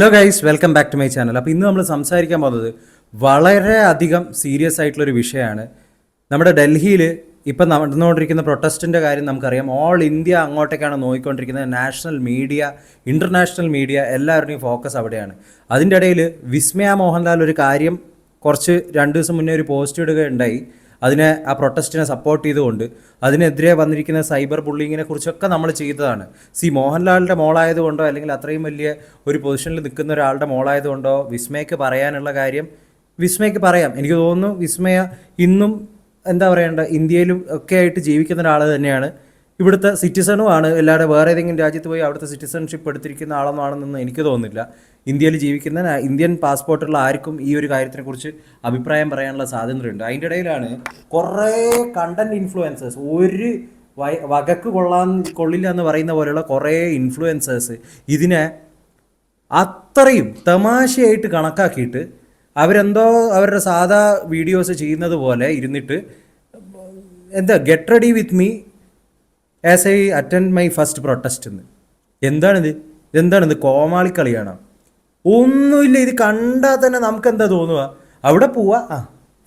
Hello guys, welcome back to my channel. അപ്പോൾ ഇന്ന് നമ്മൾ സംസാരിക്കാൻ പോകുന്നത് വളരെയധികം സീരിയസ് ആയിട്ടുള്ളൊരു വിഷയമാണ്. നമ്മുടെ ഡൽഹിയിൽ ഇപ്പം നടന്നുകൊണ്ടിരിക്കുന്ന പ്രൊട്ടസ്റ്റിൻ്റെ കാര്യം നമുക്കറിയാം. ഓൾ ഇന്ത്യ അങ്ങോട്ടേക്കാണ് നോക്കിക്കൊണ്ടിരിക്കുന്നത്. നാഷണൽ മീഡിയ, ഇൻ്റർനാഷണൽ മീഡിയ എല്ലാവരുടെയും ഫോക്കസ് അവിടെയാണ്. അതിൻ്റെ ഇടയിൽ വിസ്മയ മോഹൻലാൽ ഒരു കാര്യം കുറച്ച് 2 ദിവസം മുന്നേ ഒരു പോസ്റ്റ് ഇടുകയുണ്ടായി. ആ പ്രൊട്ടസ്റ്റിനെ സപ്പോർട്ട് ചെയ്തുകൊണ്ട് അതിനെതിരെ വന്നിരിക്കുന്ന സൈബർ ബുള്ളിങ്ങിനെ കുറിച്ചൊക്കെ നമ്മൾ ചെയ്തതാണ്. മോഹൻലാലിൻ്റെ മോളായതുകൊണ്ടോ അല്ലെങ്കിൽ അത്രയും വലിയ ഒരു പൊസിഷനിൽ നിൽക്കുന്ന ഒരാളുടെ മോളായതുകൊണ്ടോ വിസ്മയക്ക് പറയാനുള്ള കാര്യം വിസ്മയക്ക് പറയാം. എനിക്ക് തോന്നുന്നു വിസ്മയ ഇന്നും എന്താ പറയേണ്ട, ഇന്ത്യയിലും ഒക്കെ ആയിട്ട് ജീവിക്കുന്ന ഒരാൾ തന്നെയാണ്. ഇവിടുത്തെ സിറ്റിസണുമാണ്. അല്ലാതെ വേറെ ഏതെങ്കിലും രാജ്യത്ത് പോയി അവിടുത്തെ സിറ്റിസൺഷിപ്പ് എടുത്തിരിക്കുന്ന ആളൊന്നാണെന്നൊന്നും എനിക്ക് തോന്നുന്നില്ല. ഇന്ത്യയിൽ ജീവിക്കുന്ന ഇന്ത്യൻ പാസ്പോർട്ടുള്ള ആർക്കും ഈ ഒരു കാര്യത്തിനെക്കുറിച്ച് അഭിപ്രായം പറയാനുള്ള സ്വാതന്ത്ര്യമുണ്ട്. അതിൻ്റെ ഇടയിലാണ് കുറേ കണ്ടൻറ് ഇൻഫ്ലുവൻസേഴ്സ്, ഒരു വകക്ക് കൊള്ളില്ല എന്ന് പറയുന്ന പോലെയുള്ള കുറേ ഇൻഫ്ലുവൻസേഴ്സ് ഇതിനെ അത്രയും തമാശയായിട്ട് കണക്കാക്കിയിട്ട് അവരെന്തോ അവരുടെ സാധാ വീഡിയോസ് ചെയ്യുന്നത് പോലെ ഇരുന്നിട്ട് എന്താ get ready with me as I attend my first protest എന്ന്. എന്താണിത് കോമാളിക്കളിയാണ്? ഒന്നുമില്ല. ഇത് കണ്ടാൽ തന്നെ നമുക്ക് എന്താ തോന്നുക, അവിടെ പോവുക,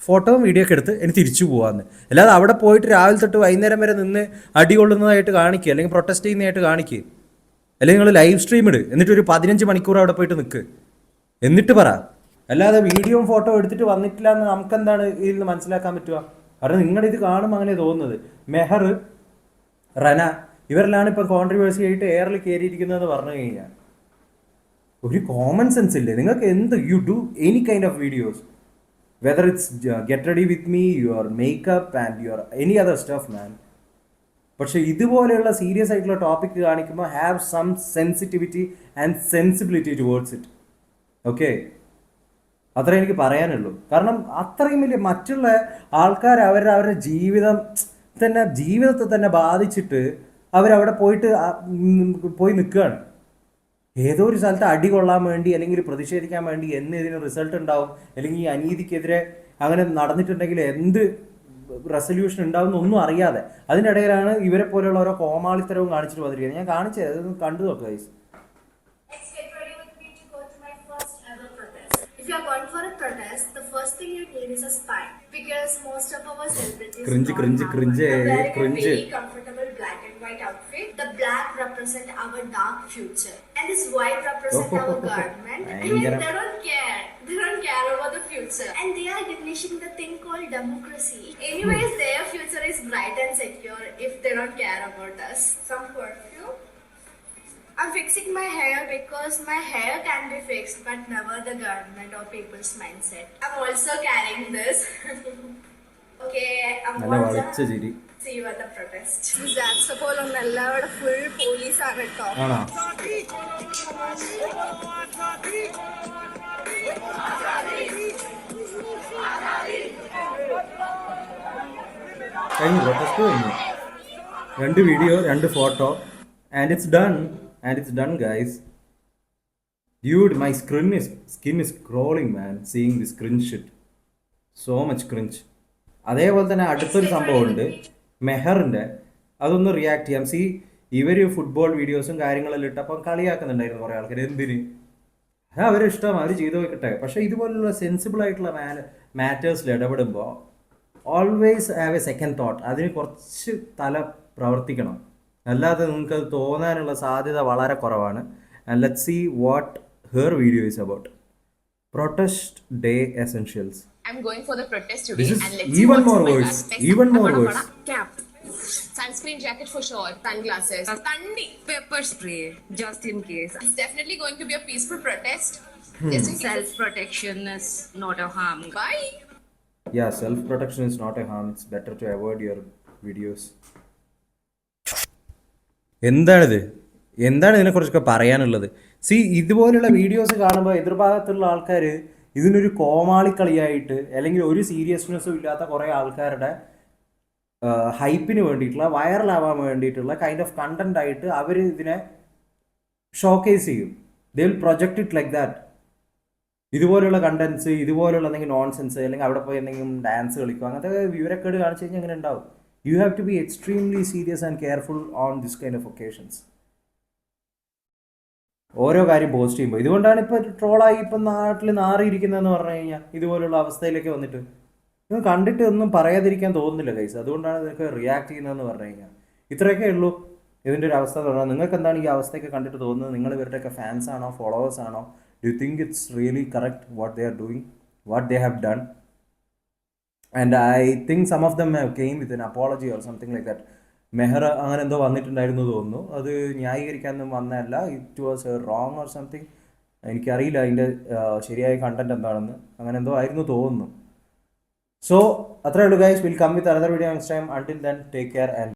ഫോട്ടോയും വീഡിയോ ഒക്കെ എടുത്ത് ഇനി തിരിച്ചു പോകാമെന്ന്. അല്ലാതെ അവിടെ പോയിട്ട് രാവിലെ തൊട്ട് വൈകുന്നേരം വരെ നിന്ന് അടി കൊള്ളുന്നതായിട്ട് കാണിക്കുക, അല്ലെങ്കിൽ പ്രൊട്ടസ്റ്റ് ചെയ്യുന്നതായിട്ട് കാണിക്കുക, അല്ലെങ്കിൽ നിങ്ങൾ ലൈവ് സ്ട്രീം ഇട്, എന്നിട്ട് ഒരു 15 മണിക്കൂർ അവിടെ പോയിട്ട് നിൽക്ക്, എന്നിട്ട് പറ. അല്ലാതെ വീഡിയോയും ഫോട്ടോ എടുത്തിട്ട് വന്നിട്ടില്ല എന്ന് നമുക്കെന്താണ് ഇതിൽ നിന്ന് മനസ്സിലാക്കാൻ പറ്റുക? കാരണം നിങ്ങളിത് കാണുമ്പോൾ അങ്ങനെ തോന്നുന്നത്. മെഹർ, റന ഇവരെല്ലാം ഇപ്പം കോൺട്രവേഴ്സി ആയിട്ട് എയറിൽ കയറിയിരിക്കുന്നതെന്ന് പറഞ്ഞു കഴിഞ്ഞാൽ ഒരു കോമൺ സെൻസ് ഇല്ലേ നിങ്ങൾക്ക്? You do any kind of videos, whether it's get ready with me, your makeup and your any other stuff man. പക്ഷെ ഇതുപോലെയുള്ള സീരിയസ് ആയിട്ടുള്ള ടോപ്പിക് കാണിക്കുമ്പോൾ have some sensitivity and sensibility towards it. Okay, അത്രേ എനിക്ക് പറയാനുള്ളൂ. കാരണം അത്രയും വലിയ മറ്റുള്ള ആൾക്കാർ അവരുടെ ജീവിതത്തെ തന്നെ ബാധിച്ചിട്ട് അവരവിടെ പോയി നിൽക്കുകയാണ്. ഏതോ ഒരു സ്ഥലത്ത് അടി കൊള്ളാൻ വേണ്ടി അല്ലെങ്കിൽ പ്രതിഷേധിക്കാൻ വേണ്ടി ഇതിന് റിസൾട്ട് ഉണ്ടാവും, അല്ലെങ്കിൽ ഈ അനീതിക്കെതിരെ അങ്ങനെ നടന്നിട്ടുണ്ടെങ്കിൽ എന്ത് റെസൊല്യൂഷൻ ഉണ്ടാവും എന്നൊന്നും അറിയാതെ അതിനിടയിലാണ് ഇവരെ പോലെയുള്ള ഓരോ കോമാളിത്തരവും കാണിച്ചിട്ട് വന്നിരിക്കുന്നത്. ഞാൻ കാണിച്ചത് അതൊന്ന് കണ്ടു നോക്കുക guys. If you are going for a protest, the first thing you need is a spine, because most of our celebrities cringe wearing a very comfortable black and white outfit. The black represent our dark future, and this white represent our government. I mean, they don't care. They don't care about the future, and they are diminishing the thing called democracy. Anyways, their future is bright and secure if they don't care about us. Some perfume. I'm fixing my hair because my hair can be fixed, but never the government or people's mindset. I'm also carrying this. Okay, I'm going to see you at the protest. That's the whole on the full police are at top. രണ്ട് video, 2 photo, and it's done guys. Dude, my skin is crawling man seeing this cringe shit. So much cringe. അതേപോലെ തന്നെ അടുത്തൊരു സംഭവമുണ്ട് മെഹറിൻ്റെ, അതൊന്ന് react ചെയ്യാം. ഇവർ football വീഡിയോസും കാര്യങ്ങളെല്ലാം ഇട്ടപ്പം കളിയാക്കുന്നുണ്ടായിരുന്നു കുറേ ആൾക്കാർ. എന്തിന്? അവരെ ഇഷ്ടം, അവർ ചെയ്തു വെക്കട്ടെ. പക്ഷേ ഇതുപോലുള്ള സെൻസിബിൾ ആയിട്ടുള്ള മാറ്റേഴ്സിൽ ഇടപെടുമ്പോൾ always have a second thought. അതിന് കുറച്ച് തല പ്രവർത്തിക്കണം, അല്ലാതെ നിങ്ങൾക്ക് അത് തോന്നാനുള്ള സാധ്യത വളരെ കുറവാണ്. And let's see what her video is about. Protest day essentials. I'm going for the protest today, and let's see what's in my backpack. Even more words. Cap, sunscreen jacket for sure, sunglasses, thandi, Pepper spray, just in case. It's definitely going to be a peaceful protest. Self-protection is not a harm. Bye. Yeah, self-protection is not a harm. It's better to avoid your videos. എന്താണ് ഇതിനെക്കുറിച്ചൊക്കെ പറയാനുള്ളത്? ഇതുപോലുള്ള videos കാണുമ്പോൾ എതിർഭാഗത്തുള്ള ആൾക്കാർ ഇതിനൊരു കോമാളിക്കളിയായിട്ട്, അല്ലെങ്കിൽ ഒരു സീരിയസ്നെസ്സും ഇല്ലാത്ത കുറേ ആൾക്കാരുടെ ഹൈപ്പിന് വേണ്ടിയിട്ടുള്ള, വൈറലാവാൻ വേണ്ടിയിട്ടുള്ള കൈൻഡ് ഓഫ് കണ്ടന്റ് ആയിട്ട് അവർ ഇതിനെ ഷോക്കേസ് ചെയ്യും. They will project it like that. ഇതുപോലുള്ള കണ്ടന്റ്സ്, ഇതുപോലുള്ള എന്തെങ്കിലും നോൺസെൻസ്, അല്ലെങ്കിൽ അവിടെ പോയി എന്തെങ്കിലും ഡാൻസ് കളിക്കുക, അങ്ങനത്തെ വിവരക്കേട് കാണിച്ചു കഴിഞ്ഞാൽ അങ്ങനെ ഉണ്ടാവും. You have to be extremely serious and careful on this kind of occasions. ഓരോ കാര്യം പോസ്റ്റ് ചെയ്യുമ്പോൾ. ഇതുകൊണ്ടാണ് ഇപ്പോൾ ട്രോളായി ഇപ്പം നാട്ടിൽ നാറിയിരിക്കുന്നതെന്ന് പറഞ്ഞു കഴിഞ്ഞാൽ, ഇതുപോലുള്ള അവസ്ഥയിലേക്ക് വന്നിട്ട് ഇത് കണ്ടിട്ട് ഒന്നും പറയാതിരിക്കാൻ തോന്നുന്നില്ല ഗൈസ്. അതുകൊണ്ടാണ് ഇതൊക്കെ റിയാക്ട് ചെയ്യുന്നതെന്ന് പറഞ്ഞു കഴിഞ്ഞാൽ. ഇത്രയൊക്കെ ഉള്ളൂ ഇതിൻ്റെ ഒരു അവസ്ഥ എന്ന് പറഞ്ഞാൽ. നിങ്ങൾക്ക് എന്താണ് ഈ അവസ്ഥയൊക്കെ കണ്ടിട്ട് തോന്നുന്നത്? നിങ്ങൾ ഇവരുടെയൊക്കെ ഫാൻസ് ആണോ, ഫോളോവേഴ്സ് ആണോ? Do you think it's really correct what they are doing, what they have done? And I think some of them have came with an apology or something like that. Mehar അങ്ങനെ എന്തോ വന്നിട്ടുണ്ടായിരുന്നു തോന്നുന്നു. അത് ന്യായീകരിക്കാനൊന്നും വന്നതല്ല. It was wrong or something. എനിക്കറിയില്ല അതിൻ്റെ ശരിയായ കണ്ടന്റ് എന്താണെന്ന്. അങ്ങനെ എന്തോ ആയിരുന്നു തോന്നുന്നു. സോ അത്രേ ഉള്ളൂ guys. Will come with another video next time. Until then take care and